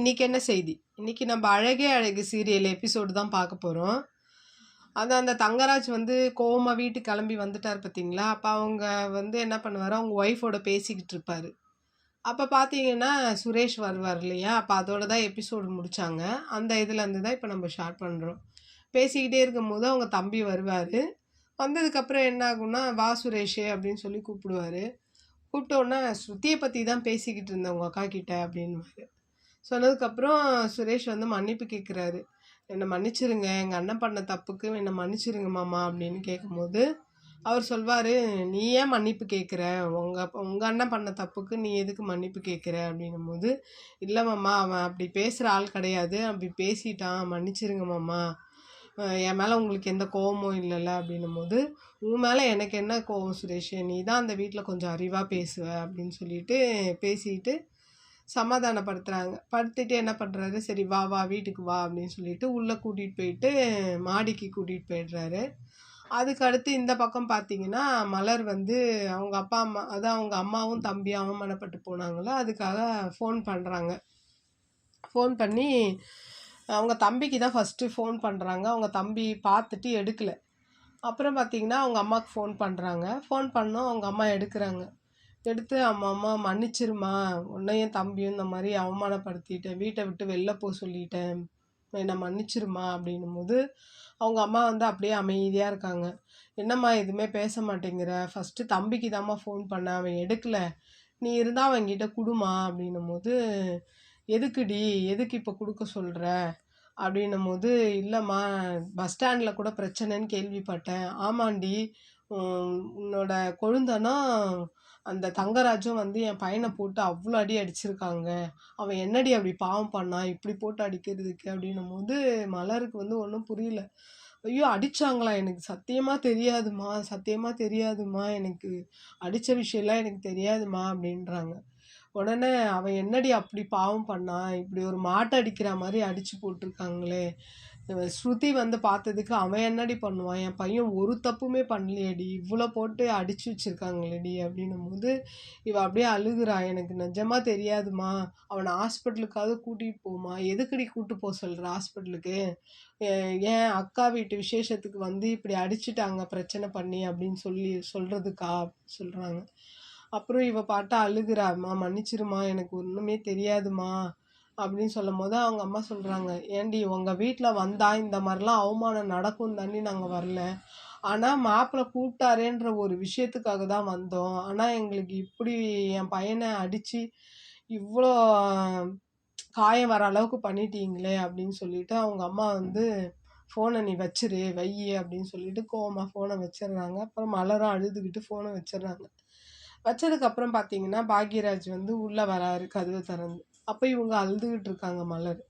இன்னைக்கு என்ன செய்தி? இன்னைக்கு நம்ம அழகே அழகு சீரியல் எபிசோடு தான் பார்க்க போறோம். அந்த தங்கராஜ் வந்து கோவமா வீட்டுக்கு கிளம்பி வந்துட்டார் பார்த்தீங்களா? அப்ப அவங்க வந்து என்ன பண்ணுவாரு, அவங்க ஒய்ஃபோட பேசிக்கிட்டு இருப்பாரு. அப்ப பார்த்தீங்கன்னா, சுரேஷ் வருவார் இல்லையா? அப்ப அதோட தான் எபிசோடு முடிச்சாங்க. அந்த இதுலேருந்து தான் இப்ப நம்ம ஸ்டார்ட் பண்றோம். பேசிக்கிட்டே இருக்கும்போது அவங்க தம்பி வருவாரு. வந்ததுக்கப்புறம் என்ன ஆகும்னா, "வா சுரேஷு" அப்படின்னு சொல்லி கூப்பிடுவாரு. கூப்பிட்ட உடனே, "ஸ்ருதிய பத்தி தான் பேசிக்கிட்டு இருந்தேன் உங்க அக்காகிட்ட" அப்படின்னுவாரு. சொன்னதுக்கப்புறம் சுரேஷ் வந்து மன்னிப்பு கேட்குறாரு. "என்னை மன்னிச்சிருங்க, எங்கள் அண்ணன் பண்ண தப்புக்கு என்னை மன்னிச்சிருங்க மாமா" அப்படின்னு கேட்கும்போது அவர் சொல்வார், "நீ ஏன் மன்னிப்பு கேட்குற? உங்கள் அண்ணன் பண்ண தப்புக்கு நீ எதுக்கு மன்னிப்பு கேட்குற?" அப்படின்னும் போது, "இல்லை மாமா, அவன் அப்படி பேசுகிற ஆள் கிடையாது, அப்படி பேசிட்டான், மன்னிச்சிருங்க மாமா. என் மேலே உங்களுக்கு எந்த கோவமும் இல்லைல்ல" அப்படின்னும் போது, "உன் மேலே எனக்கு என்ன கோவம் சுரேஷ், நீ தான் அந்த வீட்டில் கொஞ்சம் அறிவாக பேசுவ" அப்படின்னு சொல்லிட்டு பேசிட்டு சமாதானப்படுத்துகிறாங்க. படுத்திட்டு என்ன பண்ணுறாரு, "சரி வா வா வீட்டுக்கு வா" அப்படின்னு சொல்லிட்டு உள்ளே கூட்டிகிட்டு போயிட்டு மாடிக்கு கூட்டிகிட்டு போயிடுறாரு. அதுக்கு அடுத்து இந்த பக்கம் பார்த்தீங்கன்னா, மலர் வந்து அவங்க அப்பா அம்மா, அதான் அவங்க அம்மாவும் தம்பியும் அவமானப்பட்டு போனாங்கள்ல, அதுக்காக ஃபோன் பண்ணுறாங்க. ஃபோன் பண்ணி அவங்க தம்பிக்கு தான் ஃபஸ்ட்டு ஃபோன் பண்ணுறாங்க. அவங்க தம்பி பார்த்துட்டு எடுக்கல. அப்புறம் பார்த்தீங்கன்னா, அவங்க அம்மாவுக்கு ஃபோன் பண்ணுறாங்க. ஃபோன் பண்ணோம், அவங்க அம்மா எடுக்கிறாங்க. எடுத்து, "அம்மா மன்னிச்சிருமா, உன்னையும் தம்பியும் இந்த மாதிரி அவமானப்படுத்திட்டேன், வீட்டை விட்டு வெளில போக சொல்லிட்டேன், என்னை மன்னிச்சிருமா" அப்படின்னும்போது அவங்க அம்மா வந்து அப்படியே அமைதியாக இருக்காங்க. "என்னம்மா எதுவுமே பேச மாட்டேங்கிற? ஃபஸ்ட்டு தம்பிக்கு தாம்மா ஃபோன் பண்ணேன், அவன் எடுக்கல, நீ இருந்தால் அவன்கிட்ட குடுமா" அப்படின்னும்போது, "எதுக்குடி, எதுக்கு இப்போ கொடுக்க சொல்கிற?" அப்படின்னும்போது, "இல்லைம்மா, பஸ் ஸ்டாண்டில் கூட பிரச்சனைன்னு கேள்விப்பட்டேன்." "ஆமாண்டி, உன்னோட கொழுந்தனும் அந்த தங்கராஜும் வந்து என் பையனை போட்டு அவ்வளோ அடி அடிச்சிருக்காங்க. அவன் என்னடி அப்படி பாவம் பண்ணான் இப்படி போட்டு அடிக்கிறதுக்கு?" அப்படின்னும்போது மலருக்கு வந்து ஒன்றும் புரியல. "ஐயோ அடிச்சாங்களா? எனக்கு சத்தியமா தெரியாதுமா, சத்தியமா தெரியாதுமா, எனக்கு அடிச்ச விஷயம்லாம் எனக்கு தெரியாதுமா" அப்படின்றாங்க. உடனே, "அவன் என்னடி அப்படி பாவம் பண்ணான்? இப்படி ஒரு மாட்டை அடிக்கிற மாதிரி அடிச்சு போட்டிருக்காங்களே. ஸ்ருதி வந்து பார்த்ததுக்கு அவன் என்னடி பண்ணுவான்? என் பையன் ஒரு தப்புமே பண்ணலையேடி, இவ்வளோ போட்டு அடிச்சு வச்சிருக்காங்களேடி" அப்படின்னும்போது இவ அப்படியே அழுகுறா. "எனக்கு நிஜமா தெரியாதுமா, அவனை ஹாஸ்பிட்டலுக்காவது கூட்டிகிட்டு போமா." "எதுக்குடி கூட்டு போக சொல்கிற ஹாஸ்பிட்டலுக்கு? ஏன் அக்கா வீட்டு விசேஷத்துக்கு வந்து இப்படி அடிச்சிட்டாங்க பிரச்சனை பண்ணி அப்படின்னு சொல்லி சொல்கிறதுக்கா?" சொல்கிறாங்க. அப்புறம் இவ பாட்டு அழுகுறா, "அம்மா மன்னிச்சிருமா, எனக்கு ஒன்றுமே தெரியாதுமா" அப்படின்னு சொல்லும்போது அவங்க அம்மா சொல்கிறாங்க, "ஏண்டி உங்கள் வீட்டில் வந்தால் இந்த மாதிரிலாம் அவமானம் நடக்கும் தாண்டி நாங்கள் வரல. ஆனால் மாப்பிள்ளை கூப்பிட்டாரேன்ற ஒரு விஷயத்துக்காக தான் வந்தோம். ஆனால் எங்களுக்கு இப்படி என் பையனை அடித்து இவ்வளோ காயம் வர அளவுக்கு பண்ணிட்டீங்களே" அப்படின்னு சொல்லிட்டு அவங்க அம்மா வந்து, "ஃபோனை நீ வச்சிரு, வையி" அப்படின்னு சொல்லிட்டு கோவமா ஃபோனை வச்சிடுறாங்க. அப்புறம் மலரும் அழுதுகிட்டு ஃபோனை வச்சிடுறாங்க. வச்சதுக்கப்புறம் பார்த்தீங்கன்னா, பாக்யராஜ் வந்து உள்ளே வராரு கதவை திறந்து. அப்போ இவங்க அழுதுகிட்டு இருக்காங்க மலர்.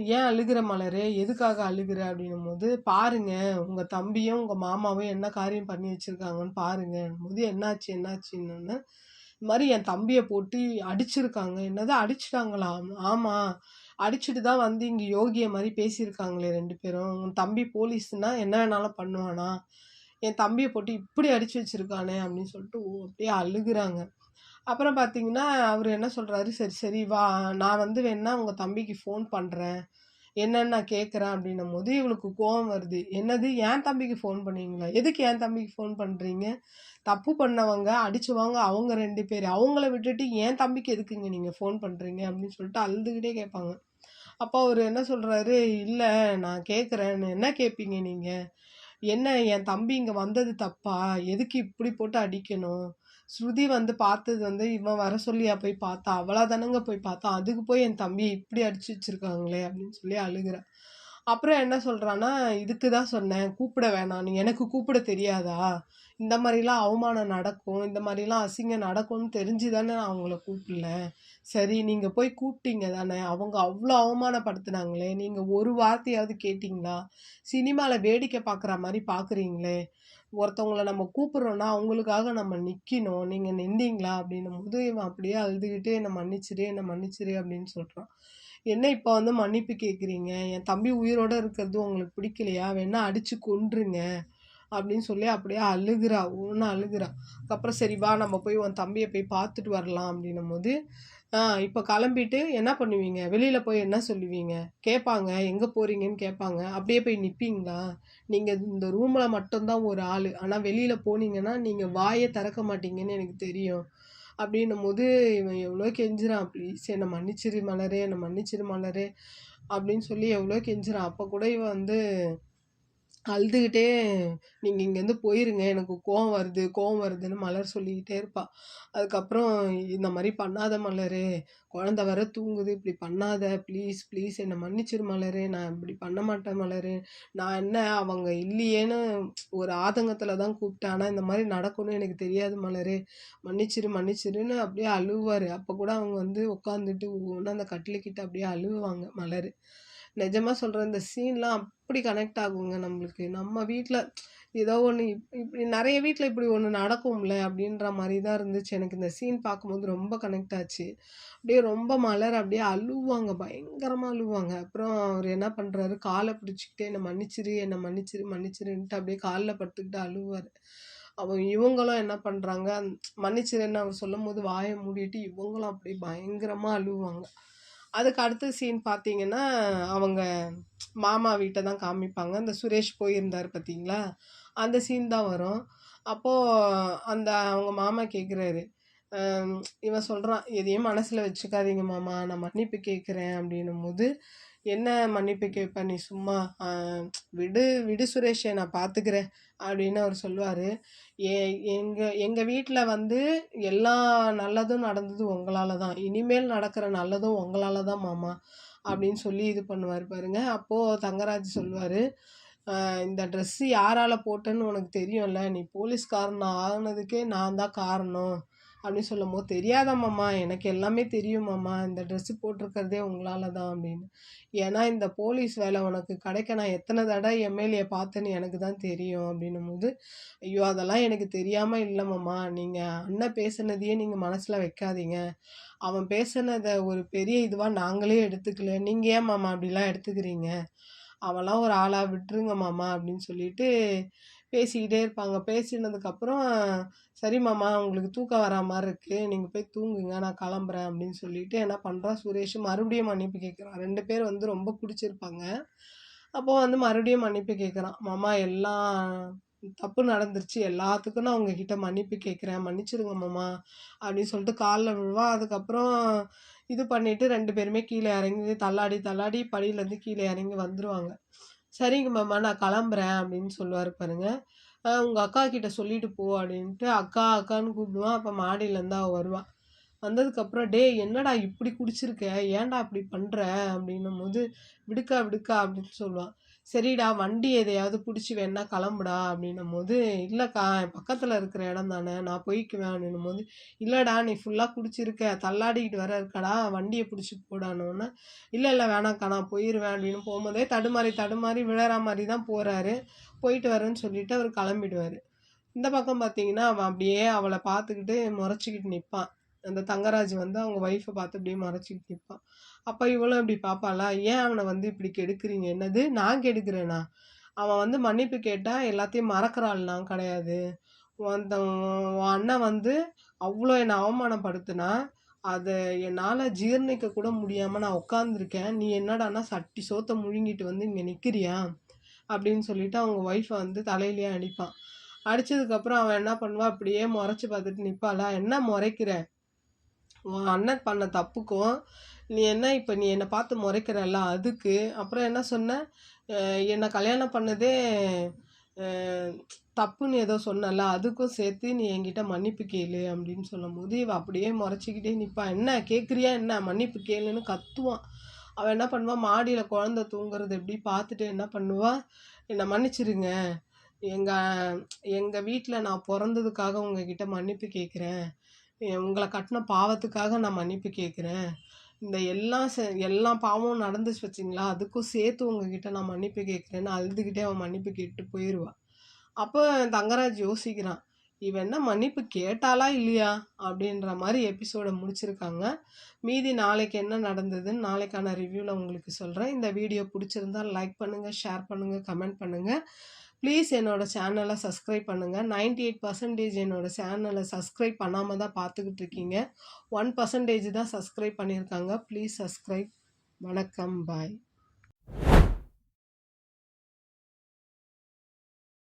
"ஏன் அழுகிற மலரு? எதுக்காக அழுகிற?" அப்படின்னும்போது, "பாருங்க, உங்கள் தம்பியும் உங்கள் மாமாவும் என்ன காரியம் பண்ணி வச்சுருக்காங்கன்னு பாருங்கன்னும்போது, "என்னாச்சு என்னாச்சுன்னொன்னே", "இது மாதிரி என் தம்பியை போட்டு அடிச்சிருக்காங்க." "என்னது அடிச்சிட்டாங்களா?" "ஆமாம், அடிச்சுட்டு தான் வந்து இங்கே யோகிய மாதிரி பேசியிருக்காங்களே ரெண்டு பேரும். உன் தம்பி போலீஸ்னா என்ன வேணாலும் பண்ணுவானா? என் தம்பியை போட்டு இப்படி அடிச்சு வச்சிருக்கானே" அப்படின்னு சொல்லிட்டு அப்படியே அழுகுறாங்க. அப்புறம் பார்த்தீங்கன்னா, அவரு என்ன சொல்றாரு, "சரி சரி வா, நான் வந்து வேணா உங்க தம்பிக்கு ஃபோன் பண்றேன், என்னன்னு நான் கேட்குறேன்" அப்படின்னும்போது இவளுக்கு கோவம் வருது. "என்னது என் தம்பிக்கு ஃபோன் பண்ணுவீங்களா? எதுக்கு என் தம்பிக்கு ஃபோன் பண்ணுறீங்க? தப்பு பண்ணவங்க, அடிச்சவங்க அவங்க 2 பேரு. அவங்கள விட்டுட்டு என் தம்பிக்கு எதுக்குங்க நீங்க ஃபோன் பண்ணுறீங்க?" அப்படின்னு சொல்லிட்டு அழுதுகிட்டே கேட்பாங்க. அப்போ அவரு என்ன சொல்றாரு, "இல்ல நான் கேட்குறேன்." "என்ன கேட்பீங்க நீங்க? என்ன என் தம்பி இங்க வந்தது தப்பா? எதுக்கு இப்படி போட்டு அடிக்கணும்? ஸ்ருதி வந்து பார்த்தது வந்து இவன் வர சொல்லியா போய் பார்த்தா? அவளா தானங்க போய் பார்த்தா? அதுக்கு போய் என் தம்பிய இப்படி அடிச்சு வச்சிருக்காங்களே" அப்படின்னு சொல்லி அழுகுறா. அப்புறம் என்ன சொல்றான்னா, "இதுக்கு தான் சொன்னேன், கூப்பிட வேணான்னு. எனக்கு கூப்பிட தெரியாதா? இந்த மாரிலாம் அவமானம் நடக்கும், இந்த மாரிலாம் அசிங்கம் நடக்கும்னு தெரிஞ்சு தானே நான் அவங்கள கூப்பிடல. சரி நீங்க போய் கூப்பிட்டீங்க தானே, அவங்க அவ்வளோ அவமானப்படுத்துனாங்களே, நீங்க ஒரு வார்த்தையாவது கேட்டீங்களா? சினிமால வேடிக்கை பார்க்குற மாரி பார்க்குறீங்களே. ஒருத்தவங்கள நம்ம கூப்பிடுறோம்னா, அவங்களுக்காக நம்ம நிக்கணும். நீங்க நின்னீங்களா?" அப்படின்னும்போது இவன் அப்படியே அழுதுகிட்டு, "என்ன மன்னிச்சிடு, என்ன மன்னிச்சிடு" அப்படின்னு சொல்றான். "என்ன இப்ப வந்து மன்னிப்பு கேட்குறீங்க? என் தம்பி உயிரோட இருக்கிறது உங்களுக்கு பிடிக்கலையா? வேணா அடிச்சு கொன்றுங்க" அப்படின்னு சொல்லி அப்படியே அழுகுறா. ஓன்னு அழுகுறா. அதுக்கப்புறம், "சரி வா நம்ம போய் உன் தம்பிய போய் பார்த்துட்டு வரலாம்" அப்படின்னும்போது, இப்போ கிளம்பிட்டு என்ன பண்ணுவீங்க? வெளியில போய் என்ன சொல்லுவீங்க? கேட்பாங்க, எங்க போறீங்கன்னு கேட்பாங்க. அப்படியே போய் நிப்பீங்களா? நீங்க இந்த ரூம்ல மட்டும் தான் ஒரு ஆளு. ஆனா வெளியில போனீங்கன்னா, நீங்க வாயே திறக்க மாட்டீங்கன்னு எனக்கு தெரியும். அப்படின்னும்போது இவன் எவ்வளோ கெஞ்சுறான், "ப்ளீஸ் என்ன மன்னிச்சிரு மலரே, என்ன மன்னிச்சிரு மலரே" அப்படின்னு சொல்லி எவ்வளோ கெஞ்சுறான். அப்போ கூட இவன் வந்து அழுதுகிட்டே, "நீங்க இங்கேருந்து போயிருங்க. எனக்கு கோவம் வருது, கோவம் வருதுன்னு" மலர் சொல்லிக்கிட்டே இருப்பா. அதுக்கப்புறம், "இந்த மாரி பண்ணாத மலரு. குழந்தை வேற தூங்குது. இப்படி பண்ணாத. ப்ளீஸ், ப்ளீஸ் என்ன மன்னிச்சிரு மலரு. நான் இப்படி பண்ண மாட்டேன் மலரு. நான் என்ன அவங்க இல்லையேன்னு ஒரு ஆதங்கத்தில தான் கூப்பிட்டேன். ஆனா இந்த மாரி நடக்கும்னு எனக்கு தெரியாது மலரு. மன்னிச்சிரு, மன்னிச்சிருன்னு" அப்படியே அழுவாரு. அப்போ கூட அவங்க வந்து உட்காந்துட்டு ஒவ்வொண்ணா அந்த கட்டிலுக்கிட்ட அப்படியே அழுவாங்க மலரு. நிஜமா சொல்றேன். இந்த சீன்லாம் அப்படி கனெக்ட் ஆகுங்க நம்மளுக்கு. நம்ம வீட்ல ஏதோ ஒண்ணு இப்படி நெறைய வீட்ல இப்படி ஒண்ணு நடக்கும்ல அப்படின்ற மாரி தான் இருந்துச்சு. எனக்கு இந்த சீன் பார்க்கும்போது ரொம்ப கனெக்ட் ஆச்சு. அப்படியே ரொம்ப மலர் அப்படியே அழுவாங்க. பயங்கரமா அழுவாங்க. அப்புறம் அவரு என்ன பண்றாரு, கால பிடிச்சுக்கிட்டு "என்ன மன்னிச்சிரு, என்ன மன்னிச்சிரு, மன்னிச்சிருன்ட்டு" அப்படியே கால்ல படுத்துக்கிட்டு அழுவாரு. இவங்களும் என்ன பண்றாங்க, மன்னிச்சிருன்னு அவர் சொல்லும்போது வாய மூடிட்டு இவங்களும் அப்படியே பயங்கரமா அழுவாங்க. அதுக்கு அடுத்த சீன் பார்த்தீங்கன்னா, அவங்க மாமா வீட்ட தான் காமிப்பாங்க. அந்த சுரேஷ் போயிருந்தாரு பார்த்தீங்களா? அந்த சீன் தான் வரும். அப்போ அவங்க மாமா கேட்குறாரு. அம் இவன் சொல்றான், "எதையும் மனசுல வச்சுக்காதீங்க மாமா, நான் மன்னிப்பு கேட்குறேன்" அப்படின்னும்போது, "என்ன மன்னிப்பு கேட்ப நீ சும்மா? விடு விடு சுரேஷே நான் பார்த்துக்கிறேன்" அப்படின்னு அவர் சொல்லுவாரு. எ எங்க எங்க வீட்ல வந்து எல்லா நல்லதும் நடந்தது உங்களால தான். இனிமேல் நடக்கிற நல்லதும் உங்களால தான் மாமா அப்படின்னு சொல்லி இது பண்ணுவாரு பாருங்க. அப்போ தங்கராஜ் சொல்லுவாரு, இந்த ட்ரெஸ்ஸு யாரால போட்டேன்னு உனக்கு தெரியும்ல. நீ போலீஸ்காரன் ஆனதுக்கே நான் தான் காரணம்." அப்படின்னு சொல்லும்போது, "தெரியாதா மாமா, எனக்கு எல்லாமே தெரியும் மாமா. இந்த ட்ரெஸ்ஸு போட்டிருக்கிறதே உங்களால தான்" அப்படின்னு. "ஏன்னா இந்த போலீஸ் வேலை உனக்கு கிடைக்க நான் எத்தனை தடவை எம்எல்ஏ பார்த்தேன்னு எனக்கு தான் தெரியும்" அப்படின்னும்போது, "ஐயோ! அதெல்லாம் எனக்கு தெரியாம இல்ல மாமா. நீங்க அண்ணன் பேசுனதையே நீங்க மனசுல வைக்காதீங்க. அவன் பேசுனத ஒரு பெரிய இதுவா நாங்களே எடுத்துக்கல. நீங்க ஏன் மாமா அப்படிலாம் எடுத்துக்கிறீங்க? அவன்லாம் ஒரு ஆளா? விட்டுருங்க மாமா" அப்படின்னு சொல்லிட்டு பேசிக்கிட்டே இருப்பாங்க. பேசினதுக்கப்புறம், "சரி மாமா உங்களுக்கு தூக்கம் வரா மாரி இருக்கு. நீங்க போய் தூங்குங்க. நான் கிளம்புறேன்" அப்படின்னு சொல்லிட்டு என்ன பண்றான் சுரேஷ் மறுபடியும் மன்னிப்பு கேட்குறான். 2 பேர் வந்து ரொம்ப புடிச்சிருப்பாங்க. அப்போ வந்து மறுபடியும் மன்னிப்பு கேட்குறான். "மாமா எல்லாம் தப்பு நடந்துருச்சு. எல்லாத்துக்கும் நான் உங்ககிட்ட மன்னிப்பு கேட்குறேன். மன்னிச்சிடுங்க மாமா" அப்படின்னு சொல்லிட்டு கால்ல விழுவான். அதுக்கப்புறம் இது பண்ணிட்டு 2 பேருமே கீழ இறங்கி தள்ளாடி தள்ளாடி படியிலேருந்து கீழ இறங்கி வந்துருவாங்க. "சரிங்க மாமா நான் கிளம்புறேன்" அப்படின்னு சொல்லுவாரு பாருங்க. உங்க அக்கா கிட்ட சொல்லிட்டு போ" அப்படின்ட்டு அக்கா அக்கான்னு கூப்பிடுவான். அப்ப மாடியிலேருந்து அவ வருவா. வந்ததுக்கப்புறம், "டேய் என்னடா இப்படி குடிச்சிருக்க? ஏன்டா இப்படி பண்ற?" அப்படின்னும்போது, "விடுக்கா விடுக்கா" அப்படின்னு சொல்லுவான். "சரிடா வண்டி எதையாவது புடிச்சு வேணா கிளம்புடா" அப்படின்னும்போது, "இல்லக்கா பக்கத்துல இருக்கிற இடம் தானே நான் போய்க்குவேன்" அப்படின்னும்போது, "இல்லடா நீ ஃபுல்லா குடிச்சிருக்க, தள்ளாடிக்கிட்டு வேற இருக்கடா, வண்டிய புடிச்சு போடான்னோன்னே" "இல்ல இல்ல வேணாம்க்கா நான் போயிருவேன்" அப்படின்னு போம்போதே தடுமாறி தடுமாறி விழற மாரி தான் போறாரு. போயிட்டு வரேன்னு சொல்லிட்டு அவரு கிளம்பிடுவாரு. இந்த பக்கம் பார்த்தீங்கன்னா, அவன் அப்படியே அவள பார்த்துக்கிட்டு மொறச்சுக்கிட்டு நிப்பான். அந்த தங்கராஜ் வந்து அவங்க ஒய்ஃப பார்த்து அப்படியே மொறச்சுக்கிட்டு நிப்பான். அப்ப இவளும் இப்படி பார்ப்பாளா, "ஏன் அவன வந்து இப்படி கெடுக்குறீங்க?" "என்னது நான் கெடுக்குறேனா? அவன் வந்து மன்னிப்பு கேட்டா எல்லாத்தையும் மறக்கிற ஆள் நான் கிடையாது. உன் அண்ணன் வந்து அவ்ளோ என்ன அவமானப்படுத்துனா, அத என்னால ஜீரணிக்க கூட முடியாம நான் உட்கார்ந்துருக்கேன். நீ என்னடான்னா சட்டி சோத்த முழுங்கிட்டு வந்து இங்க நிக்கிறியா?" அப்படின்னு சொல்லிட்டு அவங்க ஒய்ஃப வந்து தலையிலயே அடிப்பான். அடிச்சதுக்கப்புறம் அவன் என்ன பண்ணுவான், அப்படியே மொறச்சு பார்த்துட்டு நிப்பாளா, "என்ன மொறைக்கிற? உன் அண்ணன் பண்ண தப்புக்கும், நீ என்ன பார்த்து மொறைக்கிறல்ல அதுக்கு, அப்புறம் என்ன சொன்ன? என்ன கல்யாணம் பண்ணதே அ தப்புன்னு ஏதோ சொன்னல்ல, அதுக்கும் சேர்த்து நீ என்கிட்ட மன்னிப்பு கேளு" அப்படின்னு சொல்லும்போது, இவ அப்படியே மொறச்சுக்கிட்டே நிப்பா. "என்ன கேட்குறியா என்ன? மன்னிப்பு கேளுன்னு" கத்துவான். அவன் என்ன பண்ணுவான், மாடியில குழந்தை தூங்குறது எப்படி பார்த்துட்டு என்ன பண்ணுவா, "என்ன மன்னிச்சிருங்க. எங்க எங்க வீட்ல நான் பொறந்ததுக்காக உங்ககிட்ட மன்னிப்பு கேட்கிறேன். உங்கள கட்டுன பாவத்துக்காக நான் மன்னிப்பு கேட்கிறேன். இந்த எல்லா பாவமும் நடந்துச்சு பார்த்தீங்களா, அதுக்கும் சேர்த்து உங்ககிட்ட நான் மன்னிப்பு கேட்கிறேன்னு" அழுதுகிட்டே அவன் மன்னிப்பு கேட்டுட்டு போயிருவா. அப்போ தங்கராஜ் யோசிக்கிறான். "இவ என்ன மன்னிப்பு கேட்டாளா இல்லையா?" அப்படின்ற மாரி எபிசோட முடிச்சிருக்காங்க. மீதி நாளைக்கு என்ன நடந்ததுன்னு நாளைக்கான ரிவ்யூல உங்களுக்கு சொல்றேன். இந்த வீடியோ புடிச்சிருந்தா லைக் பண்ணுங்க, ஷேர் பண்ணுங்க, கமெண்ட் பண்ணுங்க. ப்ளீஸ் என்னோட சேனலை சப்ஸ்கிரைப் பண்ணுங்கள். 98% என்னோட சேனலை சப்ஸ்கிரைப் பண்ணாமல் தான் பார்த்துக்கிட்டு இருக்கீங்க. 1% தான் சப்ஸ்கிரைப் பண்ணியிருக்காங்க. Please subscribe. வணக்கம். பாய்.